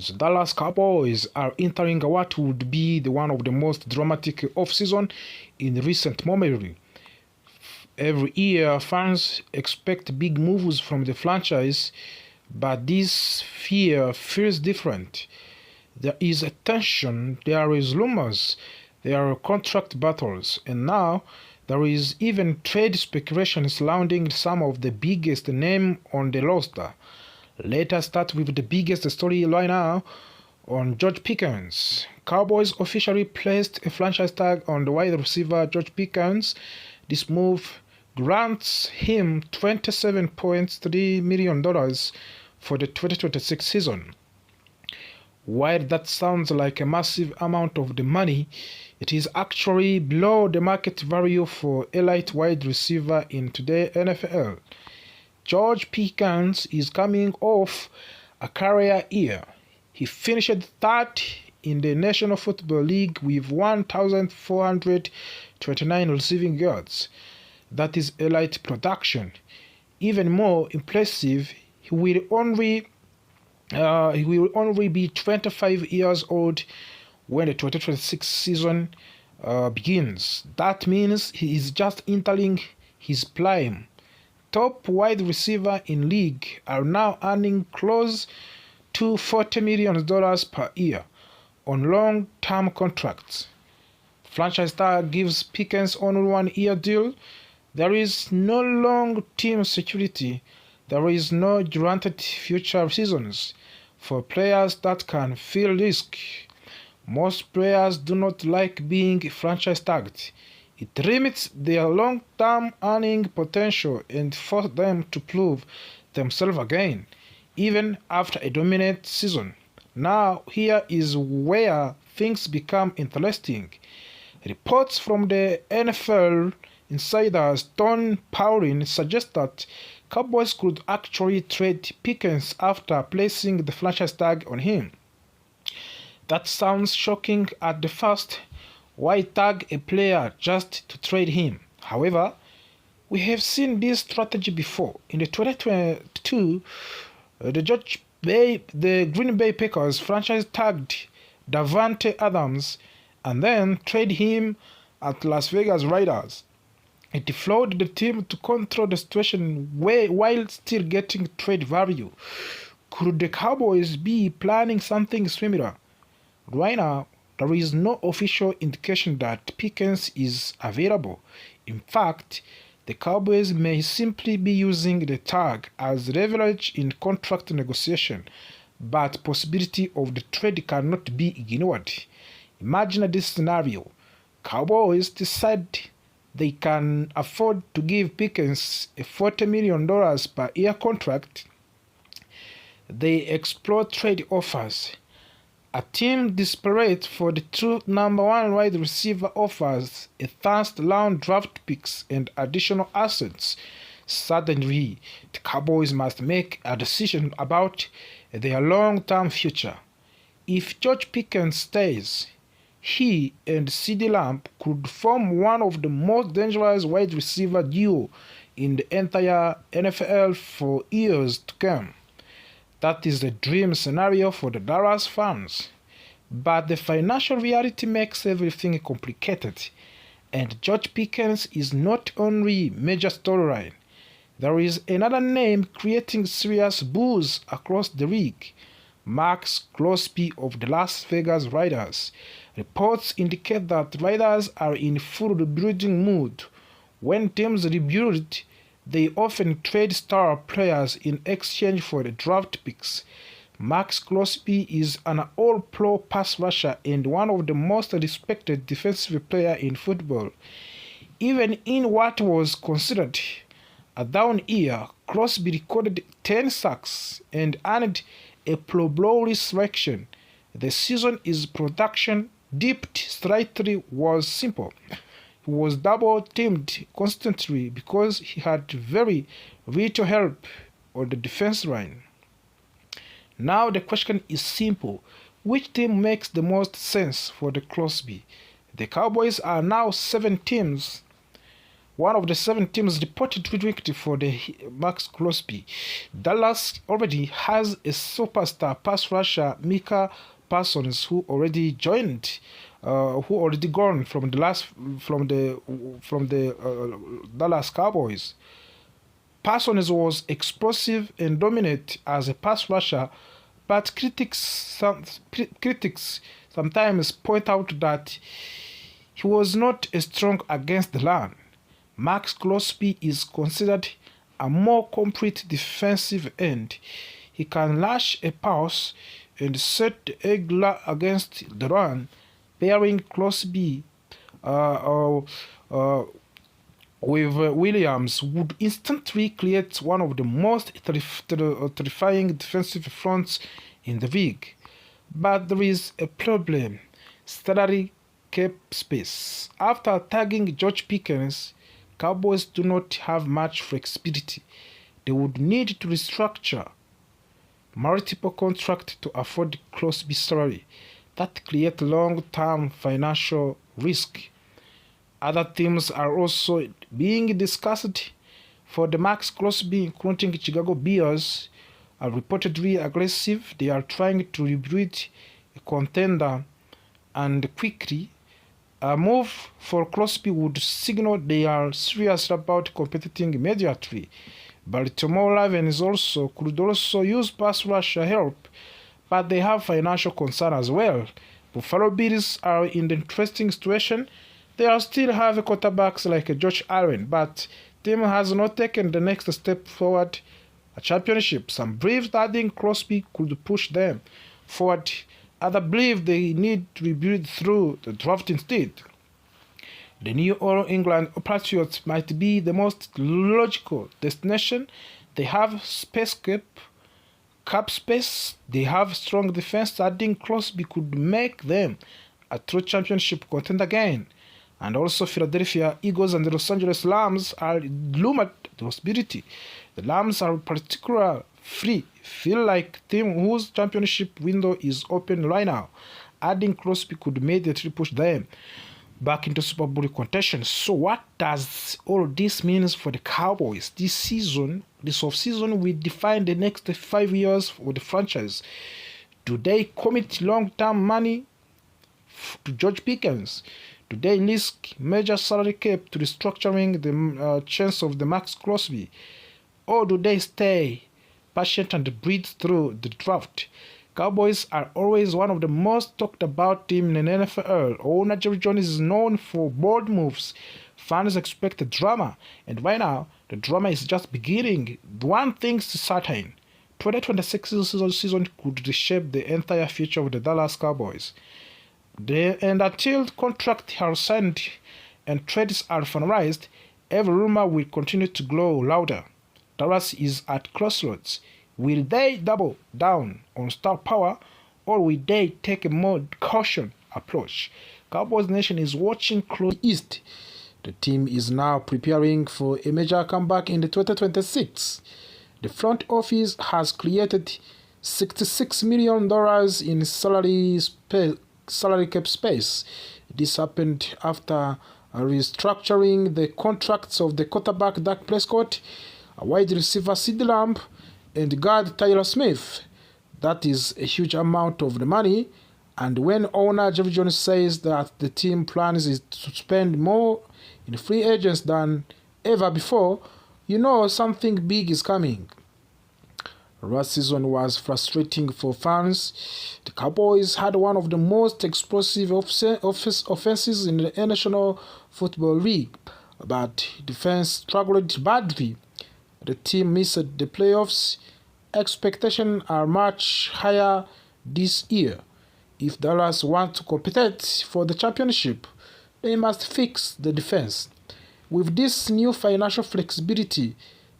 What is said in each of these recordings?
fans, Dallas Cowboys are entering what would be one of the most dramatic off-season in recent memory. Every year, fans expect big moves from the franchise, but this year feels different. There is a tension, there is rumors, there are contract battles, and now there is even trade speculation surrounding some of the biggest names on the roster. Let us start with the biggest story right now on George Pickens. Cowboys officially placed a franchise tag on the wide receiver George Pickens. This move grants him $27.3 million for the 2026 season. While that sounds like a massive amount of the money, it is actually below the market value for elite wide receiver in today's NFL. George Pickens is coming off a career year. He finished third in the National Football League with 1,429 receiving yards. That is elite production. Even more impressive, he will only be 25 years old when the 2026 season begins. That means he is just entering his prime. Top wide receiver in league are now earning close to $40 million per year on long-term contracts. Franchise tag gives Pickens only 1-year deal. There is no long-term security. There is no guaranteed future seasons for players that can feel risk. Most players do not like being franchise tagged. It limits their long-term earning potential and forces them to prove themselves again, even after a dominant season. Now, here is where things become interesting. Reports from the NFL insiders Don Paulin suggest that Cowboys could actually trade Pickens after placing the franchise tag on him. That sounds shocking at the first. Why tag a player just to trade him? However, we have seen this strategy before. In the 2022, the Green Bay Packers franchise tagged Davante Adams and then traded him at Las Vegas Raiders. It allowed the team to control the situation while still getting trade value. Could the Cowboys be planning something similar? Right now, there is no official indication that Pickens is available. In fact, the Cowboys may simply be using the tag as leverage in contract negotiation, but possibility of the trade cannot be ignored. Imagine this scenario. Cowboys decide they can afford to give Pickens a $40 million per year contract. They explore trade offers. A team desperate for the true number one wide receiver offers a first-round draft picks and additional assets. Suddenly, the Cowboys must make a decision about their long-term future. If George Pickens stays, he and CeeDee Lamb could form one of the most dangerous wide receiver duo in the entire NFL for years to come. That is the dream scenario for the Dallas fans. But the financial reality makes everything complicated. And George Pickens is not only major storyline. There is another name creating serious buzz across the league. Max Crosby of the Las Vegas Raiders. Reports indicate that Raiders are in full rebuilding mood. When teams rebuild, they often trade star players in exchange for the draft picks. Max Crosby is an all-pro pass rusher and one of the most respected defensive players in football. Even in what was considered a down year, Crosby recorded 10 sacks and earned a Pro Bowl selection. The season his production dipped slightly was simple. He was double-teamed constantly because he had very little help on the defense line. Now the question is simple. Which team makes the most sense for the Crosby? The Cowboys are now 7 teams one of the 7 teams reportedly linked for the Max Crosby. Dallas already has a superstar pass rusher, Micah Parsons, who already gone from the Dallas Cowboys. Parsons was explosive and dominant as a pass rusher, but critics sometimes point out that he was not as strong against the run. Max Crosby is considered a more complete defensive end. He can lash a pass and set the egg against the run, pairing Crosby with Williams would instantly create one of the most terrifying defensive fronts in the league. But there is a problem: salary cap space. After tagging George Pickens, Cowboys do not have much flexibility. They would need to restructure multiple contracts to afford Crosby's salary. That creates long-term financial risk. Other teams are also being discussed for the Max Crosby, including Chicago Bears, are reportedly aggressive. They are trying to rebuild a contender, and quickly. A move for Crosby would signal they are serious about competing immediately. Baltimore Ravens could also use pass rusher help, but they have financial concerns as well. Buffalo Bills are in the interesting situation. They still have quarterbacks like Josh Allen, but the team has not taken the next step forward, a championship. Some believe that adding Crosby could push them forward. Others believe they need to rebuild through the draft instead. The New England Patriots might be the most logical destination. They have cap space, they have strong defense. Adding Crosby could make them a true championship contender again. And also Philadelphia Eagles and the Los Angeles Rams are loom at the possibility. The Rams are particularly feel like team whose championship window is open right now. Adding Crosby could immediately push them back into Super Bowl contention. So what does all this mean for the Cowboys? This offseason will define the next 5 years for the franchise. Do they commit long-term money to George Pickens? Do they risk major salary cap to restructuring the chance of the Max Crosby? Or do they stay patient and breathe through the draft? Cowboys are always one of the most talked about teams in the NFL. Owner Jerry Jones is known for bold moves. Fans expect drama, and right now, the drama is just beginning. One thing's certain: 2026 season could reshape the entire future of the Dallas Cowboys. And until contracts are signed and trades are finalized, every rumor will continue to grow louder. Dallas is at crossroads. Will they double down on star power, or will they take a more caution approach? Cowboys Nation is watching close east. The team is now preparing for a major comeback in the 2026. The front office has created $66 million in salary cap space. This happened after restructuring the contracts of the quarterback Dak Prescott, a wide receiver CeeDee Lamb, and guard Tyler Smith. That is a huge amount of the money, and when owner Jeff Jones says that the team plans is to spend more in free agents than ever before, you know something big is coming. Last season was frustrating for fans. The Cowboys had one of the most explosive offenses in the National Football League, but defense struggled badly. The team missed the playoffs. Expectations are much higher this year. If Dallas want to compete for the championship, they must fix the defense. With this new financial flexibility,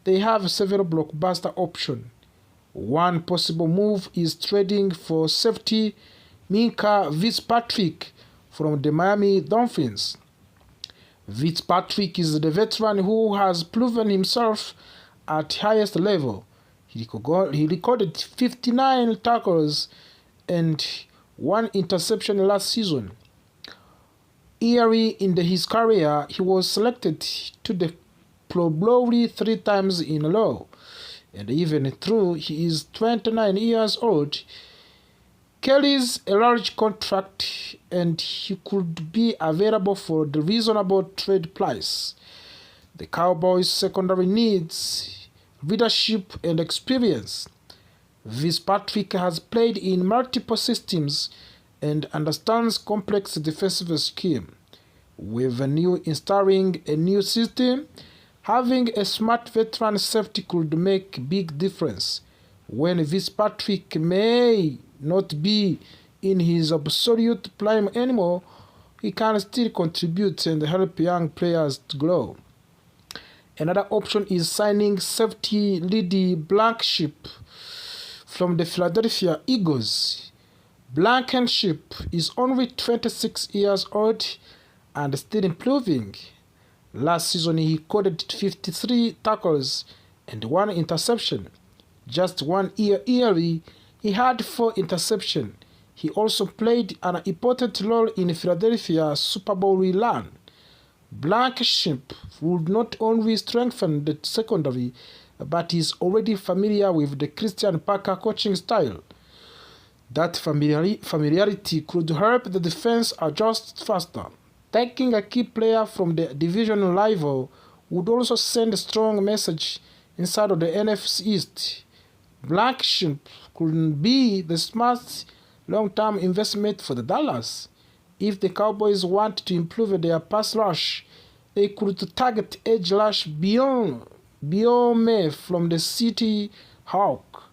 they have several blockbuster options. One possible move is trading for safety Minkah Fitzpatrick from the Miami Dolphins. Fitzpatrick is the veteran who has proven himself at highest level. He recorded 59 tackles and 1 interception last season. Early in his career, he was selected to the Pro Bowl 3 times in a row, and even though he is 29 years old, carries a large contract and he could be available for the reasonable trade price. The Cowboys' secondary needs leadership and experience. Fitzpatrick has played in multiple systems and understands complex defensive scheme. With installing a new system, having a smart veteran safety could make a big difference. When Fitzpatrick may not be in his absolute prime anymore, he can still contribute and help young players to grow. Another option is signing safety Lady Blankenship from the Philadelphia Eagles. Blankenship is only 26 years old and still improving. Last season he coded 53 tackles and 1 interception. Just 1 year early, he had 4 interceptions. He also played an important role in Philadelphia's Super Bowl run. Blankenship would not only strengthen the secondary, but is already familiar with the Christian Parker coaching style. That familiarity could help the defense adjust faster. Taking a key player from the division rival would also send a strong message inside of the NFC East. Blankenship could be the smart long-term investment for the Dallas. If the Cowboys want to improve their pass rush, they could target edge rush beyond May from the City Hawk.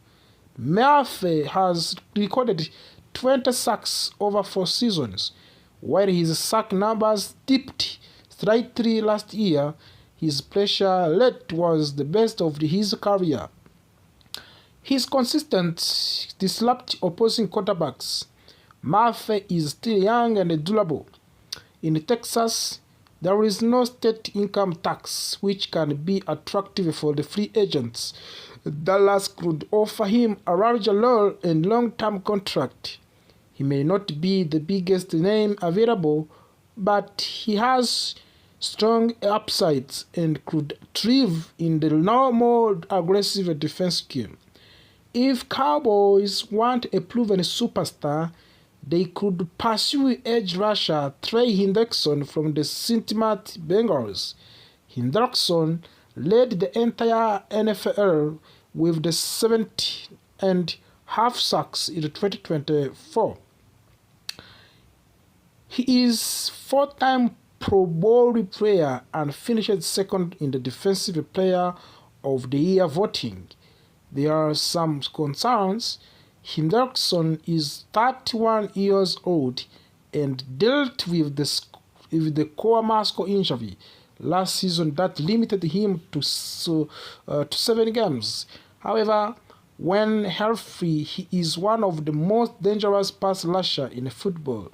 Murphy has recorded 20 sacks over 4 seasons. While his sack numbers dipped slightly last year, his pressure rate was the best of his career. His consistent disrupt opposing quarterbacks. Murphy is still young and durable. In Texas, there is no state income tax, which can be attractive for the free agents. Dallas could offer him a larger role and long-term contract. He may not be the biggest name available, but he has strong upsides and could thrive in the more aggressive defense scheme. If Cowboys want a proven superstar, they could pursue edge rusher Trey Hendrickson from the Cincinnati Bengals. Hendrickson led the entire NFL with the 70 and half sacks in 2024. He is 4-time Pro Bowl player and finished second in the Defensive Player of the Year voting. There are some concerns. Hendrickson is 31 years old and dealt with the core muscle injury last season that limited him to 7 games. However, when healthy, he is one of the most dangerous pass rusher in football.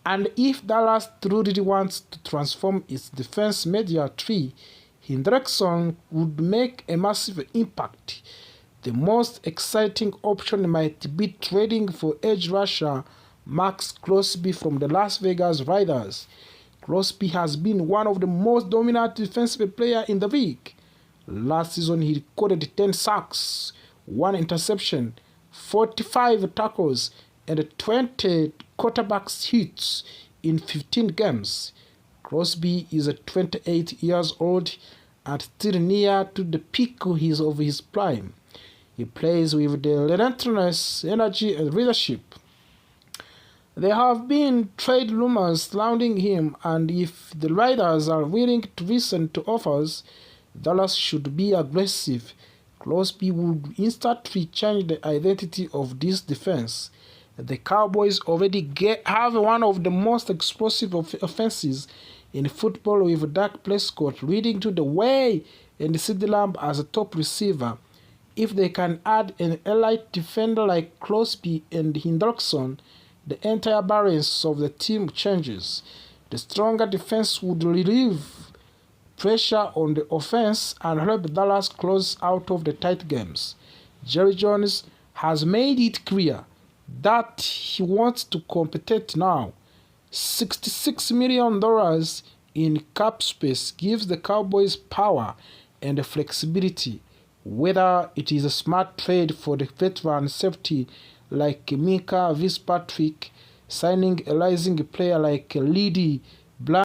And if Dallas truly wants to transform its defense media tree, Hendrickson would make a massive impact. The most exciting option might be trading for edge rusher Max Crosby from the Las Vegas Raiders. Crosby has been one of the most dominant defensive players in the league. Last season he recorded 10 sacks, 1 interception, 45 tackles, and 20 quarterback hits in 15 games. Crosby is 28 years old and still near to the peak of his prime. He plays with the relentless energy and leadership. There have been trade rumors surrounding him, and if the Raiders are willing to listen to offers, Dallas should be aggressive. Crosby would instantly change the identity of this defense. The Cowboys already have one of the most explosive offenses in football with Dak Prescott leading to the way and CeeDee Lamb as a top receiver. If they can add an elite defender like Crosby and Hendrickson, the entire balance of the team changes. The stronger defense would relieve pressure on the offense and help Dallas close out of the tight games. Jerry Jones has made it clear that he wants to compete now. $66 million in cap space gives the Cowboys power and flexibility. Whether it is a smart trade for the veteran safety like Mika Fitzpatrick, signing a rising player like Lady Blunt,